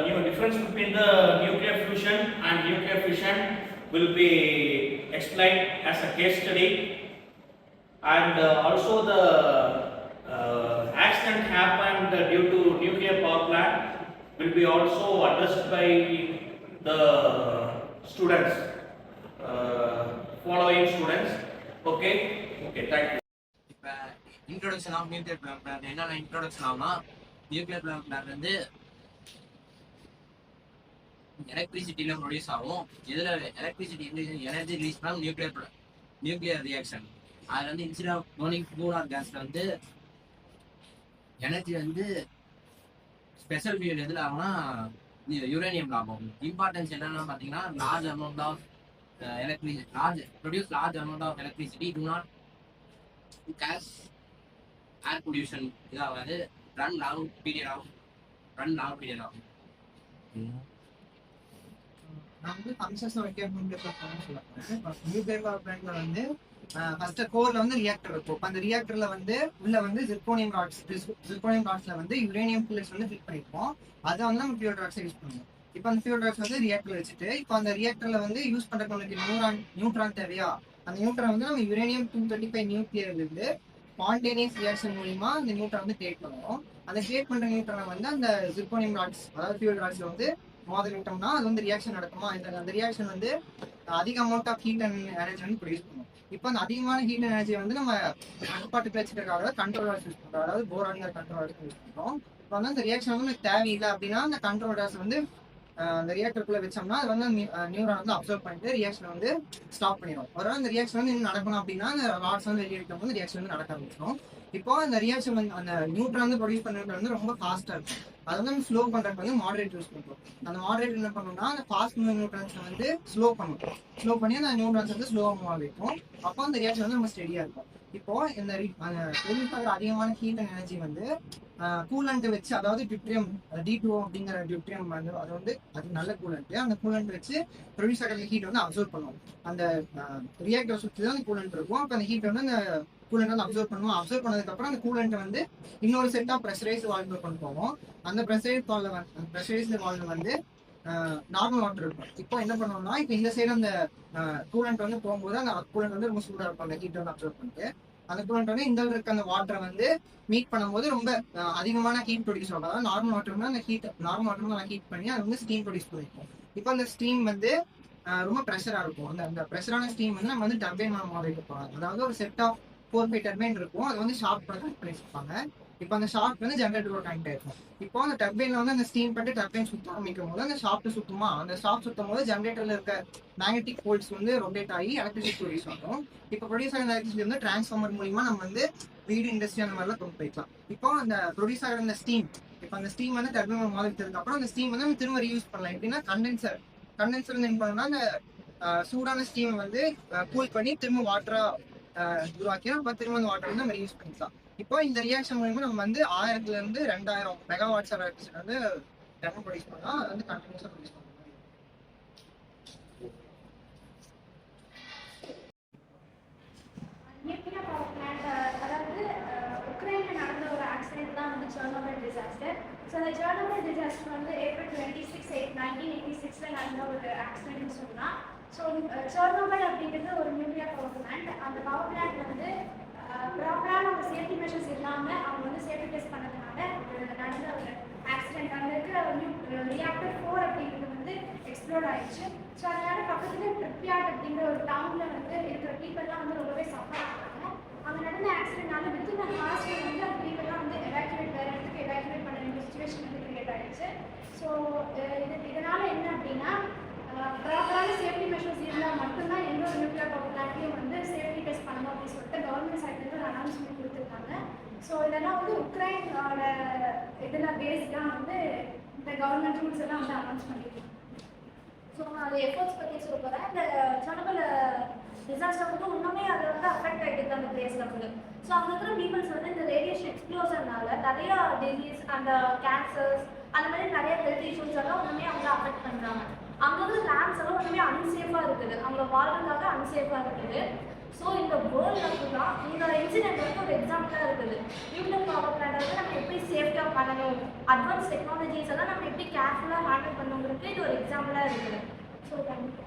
new difference between the nuclear fusion and nuclear fission will be explained as a case study, and also the accident happened due to nuclear power plant will be also addressed by the students, following students. Okay, thank you. இப்போ introduction of nuclear power plant என்னென்ன introduction ஆகும்னா, nuclear power plant வந்து எலக்ட்ரிசிட்டியில் produce ஆகும். இதில் electricity energy release பண்ணால் nuclear reaction. அதில் வந்து instead of burning fuel or கேஸில் வந்து எனர்ஜி வந்து ஸ்பெஷல் ஃபியூல் எதில் ஆகும்னா யுரேனியமில் ஆகும். இம்பார்ட்டன்ஸ் என்னென்னு பார்த்தீங்கன்னா, large amount of produce large amount of electricity to not cause air pollution இதாகாது. ரன் லாங் பீரியட் ஆகும். நான் வந்து ஃபங்க்ஷன்ஸ் வைக்கணும்னு சொல்லுவாங்க. நியூக்ளியர் பவர் பிளான்ட்ல வந்து ஃபர்ஸ்ட் கோர்ல வந்து ரியாக்டர் இருக்கும். அந்த ரியாக்டர்ல வந்து உள்ள வந்து ஜிர்கோனியம் ராட்ஸ்ல வந்து யுரேனியம் பில்லட்ஸ் வந்து ஃபிட் பண்ணிருப்போம். அதை வந்து நம்ம ஃபியூல் ராட்ஸ் யூஸ் பண்ணுவோம். இப்போ அந்த ஃபியூல் ராட்ஸ் வந்து ரியாக்டர்ல வச்சுட்டு, இப்போ அந்த ரியாக்டர்ல வந்து யூஸ் பண்றதுக்கு நமக்கு நியூட்ரான் தேவையா, அந்த நியூட்ரான் வந்து நம்ம யுரேனியம் 235 நியூக்ளியர்ல இருந்து ஸ்பான்டேனியஸ் ரியாக்ஷன் மூலியமா அந்த நியூட்ரான் வந்து கிரியேட் பண்ணுவோம். அந்த கிரியேட் பண்ற நியூட்ரானை வந்து அந்த ஜிர்கோனியம் ராட்ஸ், அதாவது ஃபியூல் ராட்ஸ்ல வந்து மோதிட்டோம்னா அது வந்து ரியாக்ஷன் நடக்குமா, அந்த ரியாக்ஷன் வந்து அதிக amount of heat and energy வந்து ப்ரொடியூஸ் பண்ணும். இப்போ அந்த அதிகமான ஹீட் அண்ட் எனர்ஜி வந்து நம்ம கட்டுப்பாட்டுக்கு வச்சுக்கிறதுக்காக கண்ட்ரோலர்ஸ் யூஸ் பண்ணுறோம். அதாவது போரான்ங்கிற கண்ட்ரோலர்ஸ் யூஸ் பண்ணுறோம். இப்போ வந்து அந்த ரியாக்ஷன் வந்து எனக்கு தேவையில்லை அப்படின்னா அந்த கண்ட்ரோலர்ஸ் வந்து அந்த ரியாக்டருக்குள்ள வச்சோம்னா அது வந்து நியூரான் வந்து அப்சர்வ் பண்ணிட்டு ரியாக்ஷன் வந்து ஸ்டாப் பண்ணிடும். ஒரு அந்த ரியாக்ஷன் வந்து இன்னும் நடக்கணும் அப்படின்னா அந்த ராட்ஸ் வந்து வெளியிடும் போது ரியாக்ஷன் வந்து நடக்க ஆரம்பிச்சிடும். இப்போ அந்த ரியாக்ஷன் வந்து அந்த நியூட்ரான் வந்து ப்ரொடியூஸ் பண்ணுறது வந்து ரொம்ப ஃபாஸ்ட்டாக இருக்கும். அதை வந்து நம்ம ஸ்லோ பண்ணுறதுக்கு வந்து மாடரேட் யூஸ் பண்ணுறோம். அந்த மாடரேட் என்ன பண்ணணும்னா அந்த ஃபாஸ்ட் மூவிங் நியூட்ரான்ஸை வந்து ஸ்லோ பண்ணி அந்த நியூட்ரான்ஸ் வந்து ஸ்லோவாக மூவ் வைக்கும். அப்போ அந்த ரியாக்ஷன் வந்து ரொம்ப ஸ்டெடியாக இருக்கும். இப்போ இந்த அதிகமான ஹீட் அண்ட் எனர்ஜி வந்து கூலண்ட் வச்சு, அதாவது டியூட்ரியம் D2O அப்படிங்கிற டியூட்ரியம் வந்து அது நல்ல கூலண்ட். அந்த கூலண்ட் வச்சு ப்ரொடியூஸ் ஆகிற ஹீட் வந்து அப்சர்வ் பண்ணுவோம். அந்த ரியாக்டர் சுற்றி தான் அந்த கூலண்ட் இருக்கும். அப்போ அந்த ஹீட் வந்து அந்த கூலண்ட் வந்து அப்சர்வ் பண்ணுவோம். அப்சர்வ் பண்ணதுக்கப்புறம் அந்த கூலண்ட் வந்து இன்னொரு செட் ஆஃப் ப்ரெஷரைஸ்டு வால்வு கொண்டு போவோம். அந்த ப்ரெஷரைஸ்டு வால்வு வந்து நார்மல் வாட்டர் இருக்கும். இப்போ என்ன பண்ணுவோம்னா, இப்போ இந்த சைடு அந்த கூலண்ட் வந்து போகும்போது அந்த கூலண்ட் வந்து ரொம்ப சூடாக இருக்கும். அந்த ஹீட் வந்து அப்சர்வ் பண்ணிட்டு அந்த கூலண்ட் வந்து இந்த இருக்க அந்த வாட்டரை வந்து மீட் பண்ணும்போது ரொம்ப அதிகமான ஹீட் ப்ரொடியூஸ் ஆகும். அதாவது நார்மல் வாட்டர் அந்த நார்மல் வாட்டர் ஹீட் பண்ணி அது வந்து ஸ்டீம் ப்ரொடியூஸ் பண்ணிருக்கும். இப்போ அந்த ஸ்டீம் வந்து ரொம்ப ப்ரெஷராக இருக்கும். அந்த ப்ரெஷரான ஸ்டீம் வந்து நம்ம வந்து டர்பைன் மாதிரி இருப்பாங்க. அதாவது ஒரு செட் ஆஃப் 4-5 டர்பைன் இருக்கும். அது வந்து ஷார்ட் கனெக்ட் பண்ணி வச்சிருப்பாங்க. இப்போ அந்த ஷார்ட் வந்து ஜென்ரேட்டரோட கனெக்ட் ஆயிருக்கும். இப்போ அந்த டர்பைன்ல வந்து அந்த ஸ்டீம் பண்ணிட்டு டர்பைன் சுத்த ஆரம்பிக்கும் போது அந்த ஷாஃப்ட் சுத்துமா, அந்த ஷாஃப்ட் சுத்தும் போது ஜென்ரேட்டர்ல இருக்க மேக்னெட்டிக் போல்ஸ் வந்து ரொட்டேட் ஆகி எலக்ட்ரிசிட்டி ப்ரொடியூஸ் ஆகும். இப்போ ப்ரொடியூஸ் ஆகிற எலக்ட்ரிசிட்டி வந்து டிரான்ஸ்ஃபார்மர் மூலியமா நம்ம வந்து வீடு, இண்டஸ்ட்ரி அந்த மாதிரிலாம் கொண்டு போய்க்கலாம். இப்போ அந்த ப்ரொடியூஸ் ஆகிற அந்த ஸ்டீம், இப்போ அந்த ஸ்டீம் வந்து டர்பைன் மாறிட்டதுக்கு அப்புறம் அந்த ஸ்டீம் வந்து நம்ம திரும்ப ரீயூஸ் பண்ணலாம். எப்படின்னா கண்டென்சர் வந்து என்ன பண்ணணும்னா அந்த சூடான ஸ்டீமை வந்து கூல் பண்ணி திரும்ப வாட்டரா உருவாக்கி நம்ம திரும்ப அந்த வாட்டர் வந்து நம்ம ரீயூஸ் பண்ணிக்கலாம். இப்போ இந்த ரியாக்ஷன் மூலமா நம்ம வந்து 1000 இருந்து 2000 மெகாவாட்ஸ் எலக்ட்ரிசிட்டி வந்து ப்ரொடியூஸ் பண்ணலாம். அது வந்து கண்டினியூஸா ப்ரொடியூஸ் பண்ணலாம். நியூக்ளியர் பவர் பிளான்ட், அதாவது உக்ரைன்ல நடந்த ஒரு ஆக்சிடென்ட் தான் வந்து செர்னோபில் டிசாஸ்டர். ஸோ அந்த செர்னோபில் டிசாஸ்டர் வந்து April 26, 1986 நடந்த ஒரு ஆக்சிடென்ட்னு சொல்லலாம். ஸோ செர்னோபில் அப்படிங்கிறது ஒரு நியூக்ளியர் பவர் பிளான்ட். அந்த பவர் பிளான்ட்ல வந்து ப்ராப்பரான ஒரு சேஃப்டி மெஷர்ஸ் இல்லாமல் அவங்க வந்து சேஃப்டி டெஸ்ட் பண்ணதுனால நடந்த ஒரு ஆக்சிடென்ட். அங்கே இருக்கிற ரியாக்டர் 4 அப்படிங்கிறது வந்து எக்ஸ்ப்ளோர்ட் ஆயிடுச்சு. ஸோ அதனால பக்கத்தில் ட்ரிப்யார்ட் அப்படிங்கிற ஒரு டவுனில் வந்து இருக்கிற பீப்புளெலாம் வந்து ரொம்பவே சஃபர் ஆகிறாங்க. அங்கே நடந்த ஆக்சிடென்ட்னால வித்தின் அ ஹார்ஸ்ல வந்து அந்த பீப்புளெலாம் வந்து வேறு இடத்துக்கு எவாக்குவேட் பண்ண வேண்டிய சுச்சுவேஷன் வந்து கிரியேட் ஆயிடுச்சு. ஸோ இதனால் என்ன அப்படின்னா, ப்ராப்பரான சேஃப்டி மெஷர்ஸ் இருந்தால் மட்டும்தான் எந்த ஒரு நியூக்ளியர் பவர் பிளான்ட்லையும் வந்து சேஃப்டி டெஸ்ட் பண்ணணும் அப்படின்னு சொல்லிட்டு கவர்மெண்ட் சைட்லேருந்து ஒரு அனௌன்ஸ்மெண்ட் கொடுத்துருக்காங்க. ஸோ இதெல்லாம் வந்து உக்ரைனோட இதில் பேஸ்டாக வந்து இந்த கவர்மெண்ட் ரூல்ஸ் எல்லாம் வந்து அனௌன்ஸ் பண்ணியிருக்காங்க. ஸோ அது எஃபர்ட்ஸ் பற்றி சொல்ல போகிறேன். இந்த செர்னோபில் டிசாஸ்டர் வந்து இன்னுமே அது வந்து அஃபெக்ட் ஆகிட்டு அந்த பிளேஸில் வந்து. ஸோ அங்கே இருக்கிற பீப்புள்ஸ் வந்து இந்த ரேடியேஷன் எக்ஸ்ப்ளோஷன்னால நிறையா டிசீஸ், அந்த கேன்சர்ஸ், அந்த மாதிரி நிறைய ஹெல்த் இஷ்யூஸ் எல்லாம் ஒன்றுமே அவங்க அஃபெக்ட் பண்ணுறாங்க. அங்கே இருக்கிற லேண்ட்ஸ் எல்லாம் ஒன்றுமே அன்சேஃபாக இருக்குது, அவங்க வாழ்றதுக்காக அன்சேஃபாக இருக்குது. ஸோ இந்த வேர்ல்டில் ஃபுல்லாக இந்த இன்சிடென்ட் வந்து ஒரு எக்ஸாம்பிளாக இருக்குது. நியூக்ளியர் பவர் பிளான்ட் வந்து நம்ம எப்படி சேஃப்டியாக பண்ணணும், அட்வான்ஸ் டெக்னாலஜிஸ் எல்லாம் நம்ம எப்படி கேர்ஃபுல்லாக ஹேண்டில் பண்ணணுங்கிறதுக்கு இது ஒரு எக்ஸாம்பிளாக இருக்குது. So thank you.